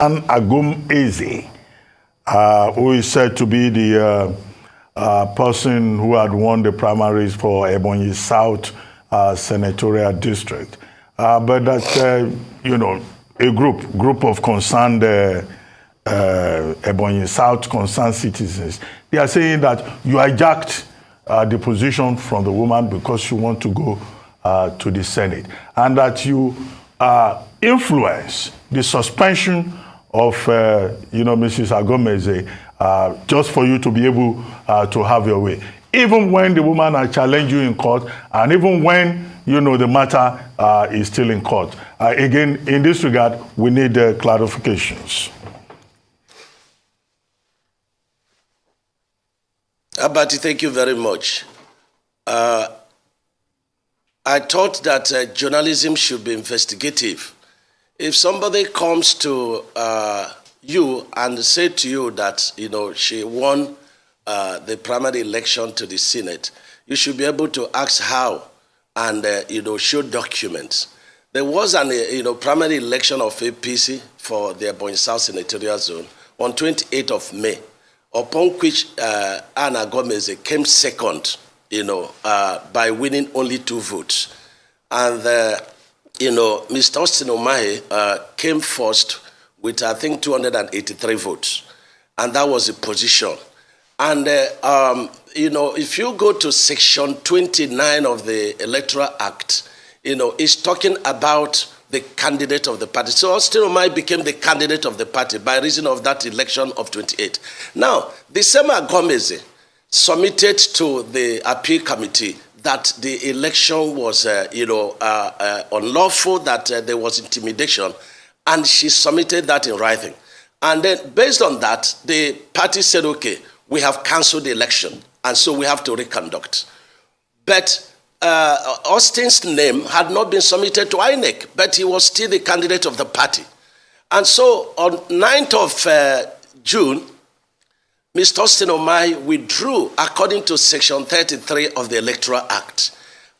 Eze, who is said to be the person who had won the primaries for Ebonyi South senatorial district. But that, you know, a group of concerned Ebonyi South concerned citizens, they are saying that you hijacked the position from the woman because you want to go to the Senate, and that you influence the suspension of, you know, Mrs. Agomeze just for you to be able to have your way. Even when the woman has challenged you in court, and even when, you know, the matter is still in court. Again, in this regard, we need clarifications. Abati, thank you very much. I thought that journalism should be investigative. If somebody comes to you and say to you that, you know, she won the primary election to the Senate, you should be able to ask how and, you know, show documents. There was an, you know, primary election of APC for the Ebonyi South senatorial zone on 28th of May, upon which Anna Gomez came second, you know, by winning only 2 votes. And, you know, Mr. Austin Omahe came first with, I think, 283 votes. And that was the position. And, you know, if you go to section 29 of the Electoral Act, you know, it's talking about the candidate of the party. So Austin Omahe became the candidate of the party by reason of that election of 28. Now, the same Agomeze submitted to the appeal committee that the election was, you know, unlawful, that there was intimidation, and she submitted that in writing. And then, based on that, the party said, okay, we have cancelled the election, and so we have to reconduct. But Austin's name had not been submitted to INEC, but he was still the candidate of the party. And so, on 9th of June, Mr. Austin Omahe withdrew according to Section 33 of the Electoral Act.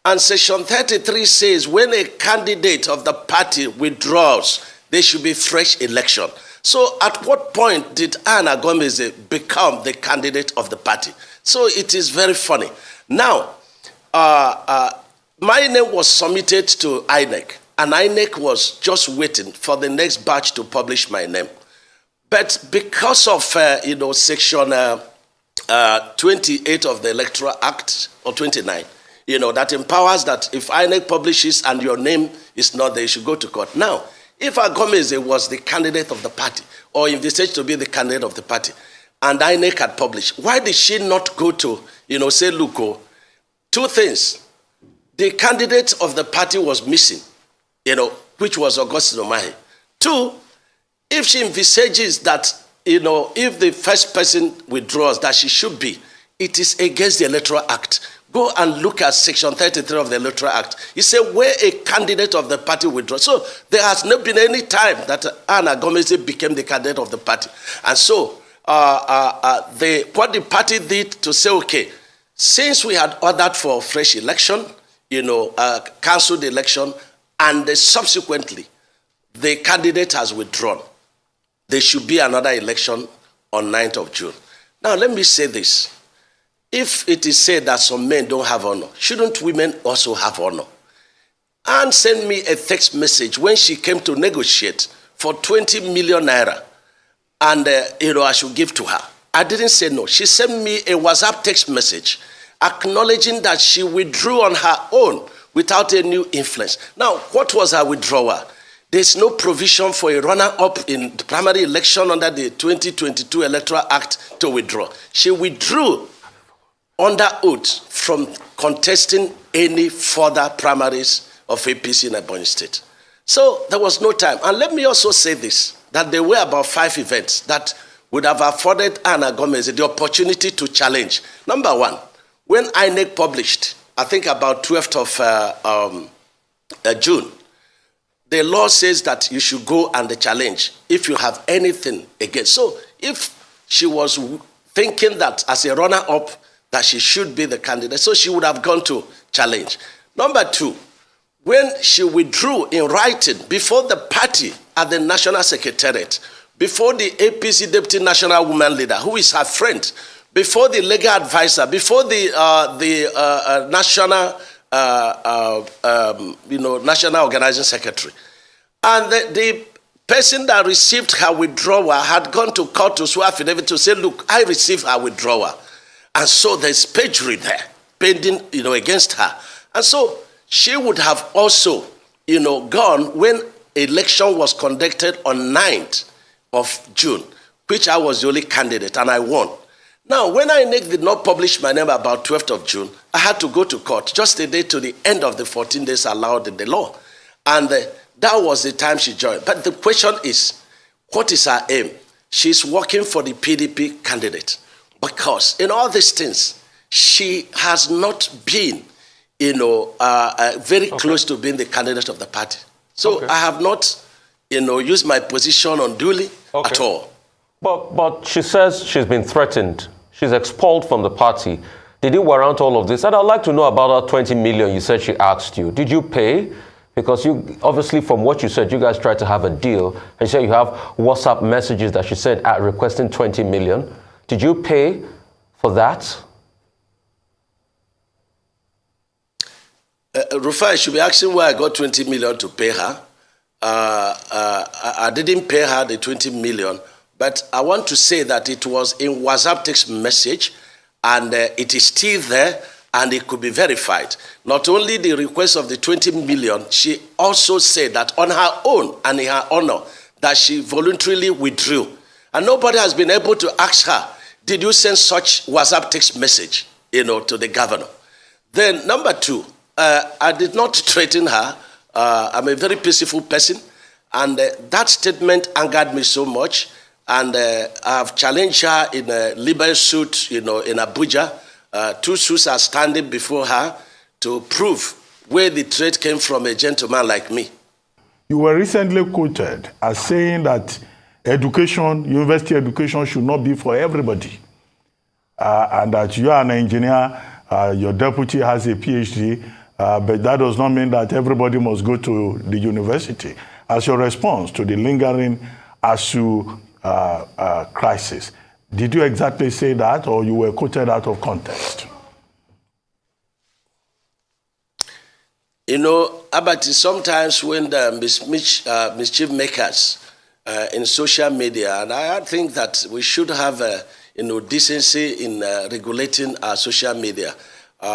And Section 33 says when a candidate of the party withdraws, there should be fresh election. So at what point did Anna Gomez become the candidate of the party? So it is very funny. Now, my name was submitted to INEC, and INEC was just waiting for the next batch to publish my name. But because of, you know, Section 28 of the Electoral Act, or 29, you know, that empowers that if INEC publishes and your name is not there, you should go to court. Now, if Agomeze was the candidate of the party, or envisaged to be the candidate of the party, and INEC had published, why did she not go to, you know, say, look, oh, 2 things. The candidate of the party was missing, you know, which was Augustine Omahe. 2, if she envisages that, you know, if the first person withdraws, that she should be, it is against the Electoral Act. Go and look at Section 33 of the Electoral Act. It says where a candidate of the party withdraws. So there has not been any time that Anna Gomez became the candidate of the party. And so what the party did to say, okay, since we had ordered for a fresh election, you know, cancelled the election, and subsequently the candidate has withdrawn, there should be another election on 9th of June. Now, let me say this. If it is said that some men don't have honor, shouldn't women also have honor? Anne sent me a text message when she came to negotiate for 20 million naira, and you know, I should give to her. I didn't say no. She sent me a WhatsApp text message acknowledging that she withdrew on her own without a new influence. Now, what was her withdrawal? There's no provision for a runner-up in the primary election under the 2022 Electoral Act to withdraw. She withdrew under oath from contesting any further primaries of APC in Ebonyi State. So there was no time. And let me also say this, that there were about 5 events that would have afforded Anna Gomez the opportunity to challenge. Number 1, when INEC published, I think about 12th of June, the law says that you should go and challenge if you have anything against. So if she was thinking that as a runner-up that she should be the candidate, so she would have gone to challenge. Number 2, when she withdrew in writing before the party at the National Secretariat, before the APC Deputy National Woman Leader, who is her friend, before the legal advisor, before the national, national organizing secretary. And the person that received her withdrawal had gone to court to swear affidavit to say, look, I received her withdrawal. And so there's perjury there pending, against her. And so she would have also, gone when election was conducted on 9th of June, which I was the only candidate and I won. Now, when INEC did not publish my name about 12th of June, I had to go to court just a day to the end of the 14 days allowed in the law. And that was the time she joined. But the question is, what is her aim? She's working for the PDP candidate because in all these things, she has not been, very close to being the candidate of the party. So I have not, used my position unduly at all. But she says she's been threatened. She's expelled from the party. Did it warrant all of this? And I'd like to know about that 20 million you said she asked you. Did you pay? Because you, obviously from what you said, you guys tried to have a deal. And you said you have WhatsApp messages that she sent at requesting 20 million. Did you pay for that? Rufai should be asking why I got 20 million to pay her. I didn't pay her the 20 million, but I want to say that it was in WhatsApp text message, and it is still there, and it could be verified. Not only the request of the 20 million, she also said that on her own and in her honor, that she voluntarily withdrew. And nobody has been able to ask her, did you send such WhatsApp text message, to the governor? Then number two, I did not threaten her. I'm a very peaceful person, and that statement angered me so much. And I've challenged her in a libel suit, in Abuja. 2 suits are standing before her to prove where the threat came from a gentleman like me. You were recently quoted as saying that education, university education, should not be for everybody, and that you are an engineer, your deputy has a PhD, but that does not mean that everybody must go to the university. As your response to the lingering ASU crisis, did you exactly say that, or you were quoted out of context? Abati, sometimes when the mischief makers in social media, and I think that we should have decency in regulating our social media.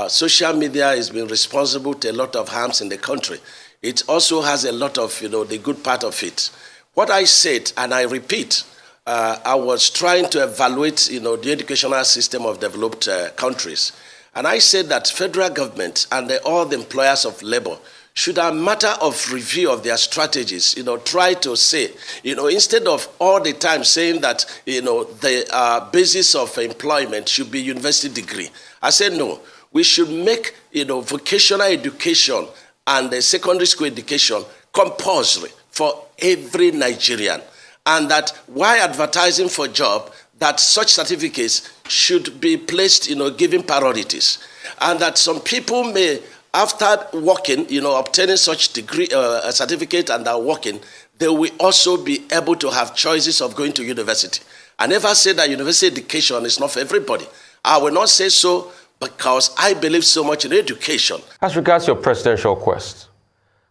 Social media has been responsible to a lot of harms in the country. It also has a lot of, the good part of it. What I said, and I repeat, I was trying to evaluate, the educational system of developed countries. And I said that federal government and all the employers of labor should, a matter of review of their strategies, try to say, instead of all the time saying that, the basis of employment should be university degree. I said, no, we should make, vocational education and secondary school education compulsory for every Nigerian. And that while advertising for job, that such certificates should be placed, given priorities. And that some people may, after working, obtaining such degree, certificate and are working, they will also be able to have choices of going to university. I never said that university education is not for everybody. I will not say so because I believe so much in education. As regards your presidential quest,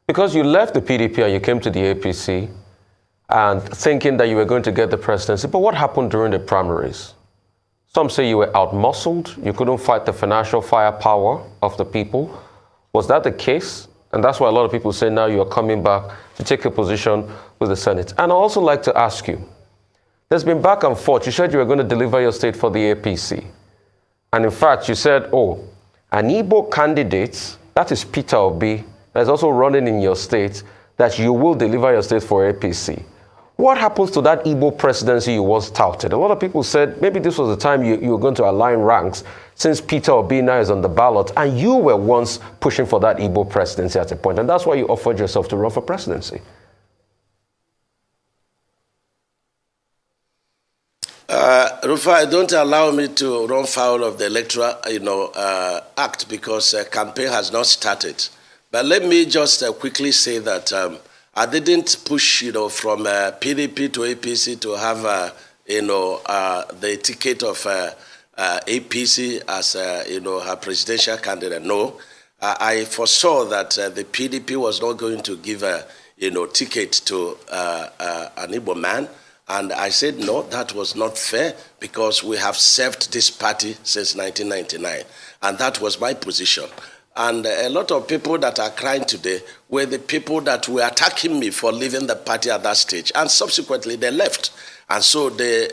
because you left the PDP and you came to the APC, and thinking that you were going to get the presidency. But what happened during the primaries? Some say you were outmuscled, you couldn't fight the financial firepower of the people. Was that the case? And that's why a lot of people say now you're coming back to take a position with the Senate. And I'd also like to ask you, there's been back and forth. You said you were going to deliver your state for the APC. And in fact, you said, an Igbo candidate, that is Peter Obi, that's also running in your state, that you will deliver your state for APC. What happens to that Igbo presidency you once touted? A lot of people said maybe this was the time you were going to align ranks since Peter Obi now is on the ballot and you were once pushing for that Igbo presidency at a point, and that's why you offered yourself to run for presidency. Rufai, don't allow me to run foul of the electoral act because campaign has not started. But let me just quickly say that I didn't push, from PDP to APC to have, the ticket of APC as, her presidential candidate. No, I foresaw that the PDP was not going to give a, ticket to an Igbo man. And I said, no, that was not fair because we have served this party since 1999. And that was my position. And a lot of people that are crying today were the people that were attacking me for leaving the party at that stage. And subsequently, they left. And so they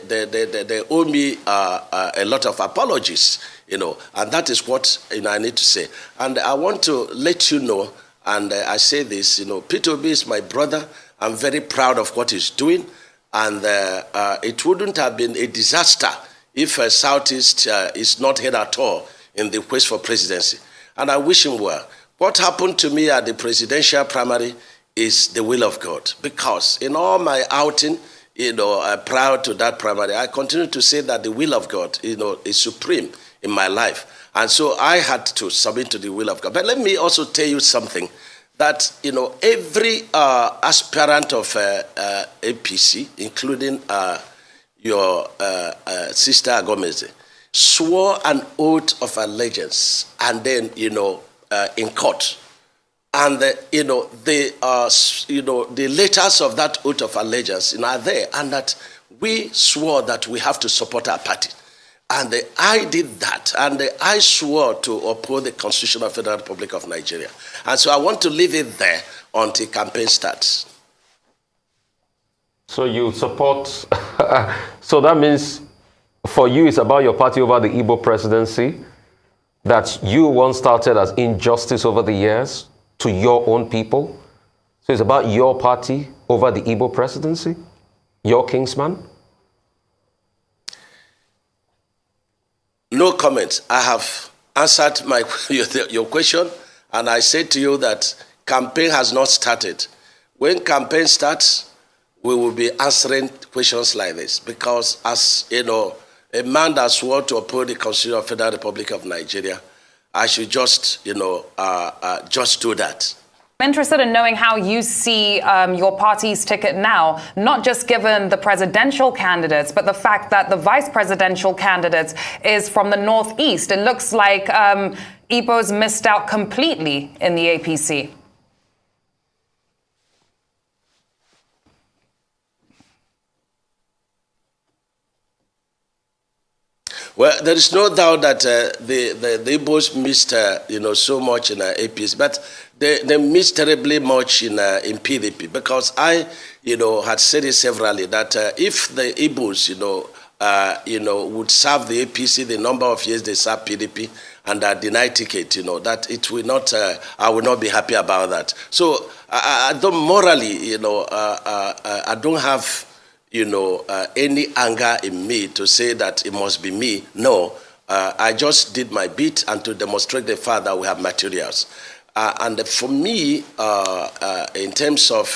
owe me a lot of apologies, and that is what I need to say. And I want to let you know, and I say this, Peter Obi is my brother. I'm very proud of what he's doing. And it wouldn't have been a disaster if Southeast is not here at all in the quest for presidency. And I wish him well. What happened to me at the presidential primary is the will of God. Because in all my outing, prior to that primary, I continue to say that the will of God, is supreme in my life. And so I had to submit to the will of God. But let me also tell you something, that, every aspirant of APC, including your sister Agomeze, swore an oath of allegiance, and then, in court. And the letters of that oath of allegiance are there, and that we swore that we have to support our party. And I did that, and I swore to uphold the Constitution of the Federal Republic of Nigeria. And so I want to leave it there until campaign starts. So you support, so that means for you it's about your party over the Igbo presidency, that you once started as injustice over the years to your own people. So it's about your party over the Igbo presidency, your kingsman? No comment. I have answered your question, and I said to you that campaign has not started. When campaign starts, we will be answering questions like this, because as a man that swore to uphold the Constitution of the Federal Republic of Nigeria, I should just, just do that. I'm interested in knowing how you see your party's ticket now, not just given the presidential candidates, but the fact that the vice presidential candidate is from the Northeast. It looks like Igbos missed out completely in the APC. Well, there is no doubt that the Igbos missed, so much in APC, but they missed terribly much in PDP, because I, had said it severally that if the Igbos, would serve the APC the number of years they serve PDP and are denied ticket, that it will not, I will not be happy about that. So I don't morally, I don't have, any anger in me to say that it must be me. No, I just did my bit and to demonstrate the fact that we have materials. And for me, in terms of,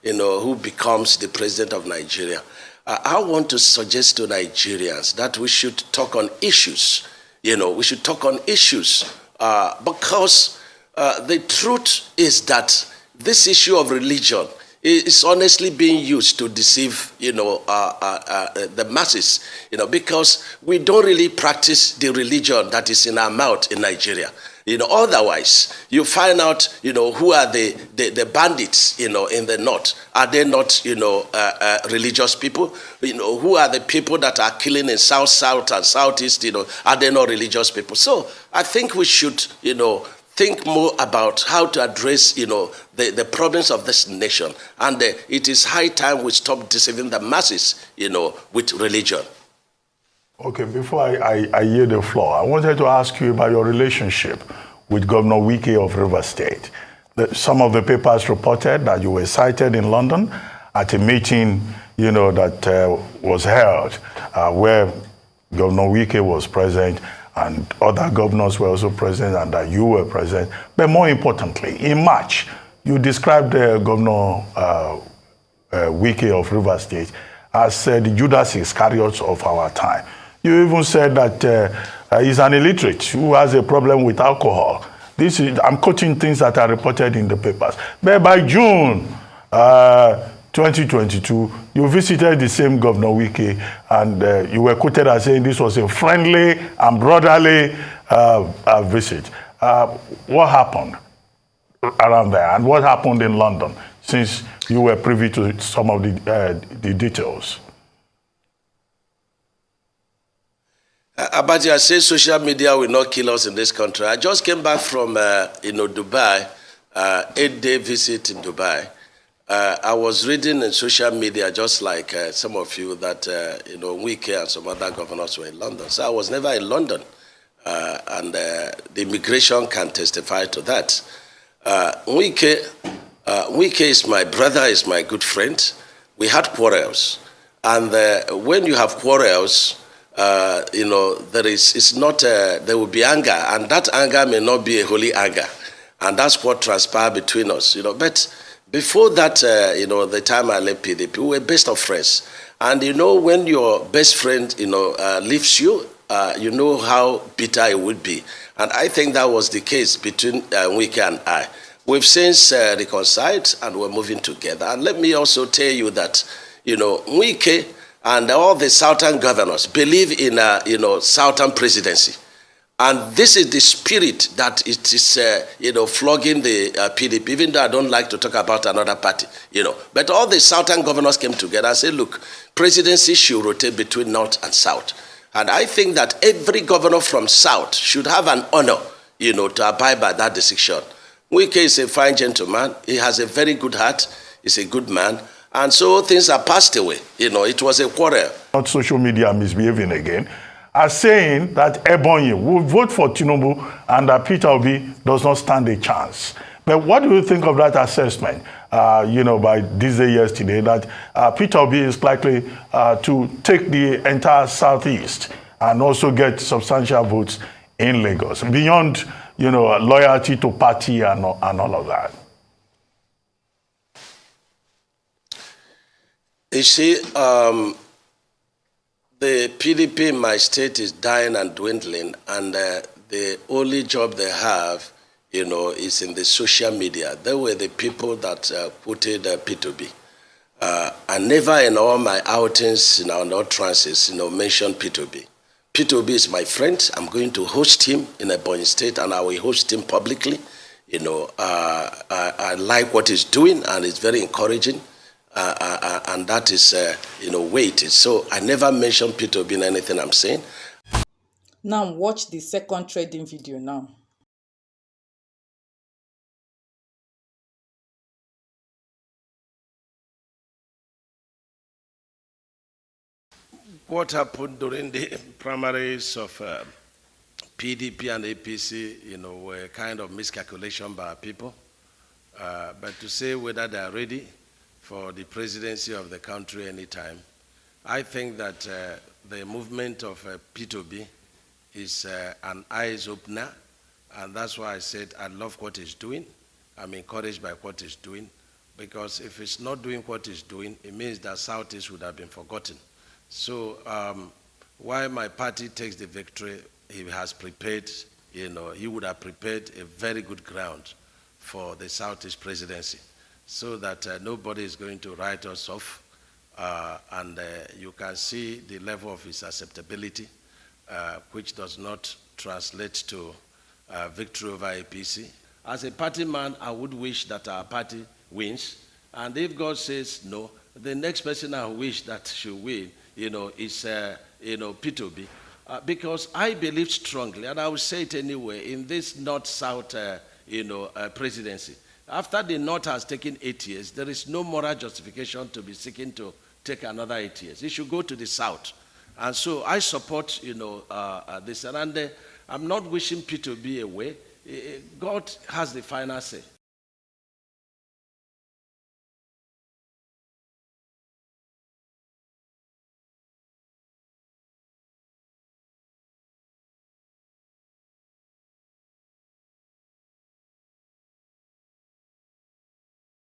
who becomes the president of Nigeria, I want to suggest to Nigerians that we should talk on issues. We should talk on issues because the truth is that this issue of religion is honestly being used to deceive, the masses, because we don't really practice the religion that is in our mouth in Nigeria. Otherwise, you find out, who are the bandits, in the north. Are they not, religious people? Who are the people that are killing in south and southeast, are they not religious people? So I think we should, think more about how to address, the problems of this nation. And it is high time we stop deceiving the masses, with religion. Okay, before I yield the floor, I wanted to ask you about your relationship with Governor Wike of Rivers State. Some of the papers reported that you were cited in London at a meeting, that was held where Governor Wike was present and other governors were also present, and that you were present. But more importantly, in March, you described Governor Wike of Rivers State as the Judas Iscariot of our time. You even said that he's an illiterate who has a problem with alcohol. I'm quoting things that are reported in the papers. But by June, 2022, you visited the same Governor Wike, and you were quoted as saying this was a friendly and brotherly visit. What happened around there, and what happened in London, since you were privy to some of the details? Abaji, I say social media will not kill us in this country. I just came back from Dubai, 8-day visit in Dubai. I was reading in social media, just like some of you, that Wike and some other governors were in London. So I was never in London, and the immigration can testify to that. Wike is my brother, is my good friend. We had quarrels, and when you have quarrels, there will be anger, and that anger may not be a holy anger, and that's what transpired between us. But before that, the time I left PDP, we were best of friends, and when your best friend leaves you, you know how bitter it would be, and I think that was the case between Wike and I. We've since reconciled, and we're moving together. And let me also tell you that Wike and all the southern governors believe in southern presidency, and this is the spirit that it is flogging the PDP. Even though I don't like to talk about another party, but all the southern governors came together and said, look, presidency should rotate between north and south, and I think that every governor from south should have an honor, to abide by that decision. Wike is a fine gentleman. He has a very good heart. He's a good man. And so things are passed away. It was a quarrel. Not social media misbehaving again, are saying that Ebonyi will vote for Tinubu and that Peter Obi does not stand a chance. But what do you think of that assessment, by this day yesterday, that Peter Obi is likely to take the entire Southeast and also get substantial votes in Lagos, beyond loyalty to party and all of that? You see, the PDP in my state is dying and dwindling, and the only job they have, is in the social media. They were the people that putted P2B. I never in all my outings, in our utterances, mentioned P2B. P2B is my friend. I'm going to host him in Ebonyi State, and I will host him publicly. I like what he's doing, and it's very encouraging. And that is, where it is. So I never mentioned P2B in anything I'm saying. Now watch the second trading video now. What happened during the primaries of PDP and APC, were kind of miscalculation by people. But to say whether they are ready for the presidency of the country anytime, I think that the movement of P2B is an eyes opener, and that's why I said I love what he's doing. I'm encouraged by what he's doing, because if he's not doing what he's doing, it means that Southeast would have been forgotten. So while my party takes the victory, he has prepared, he would have prepared a very good ground for the Southeast presidency, so that nobody is going to write us off, and you can see the level of his acceptability, which does not translate to victory over APC. As a party man, I would wish that our party wins, and if God says no, the next person I wish that should win, is P2B, because I believe strongly, and I will say it anyway, in this North-South, presidency. After the North has taken 8 years, there is no moral justification to be seeking to take another 8 years. It should go to the South. And so I support, this. And I'm not wishing P2B away. God has the final say.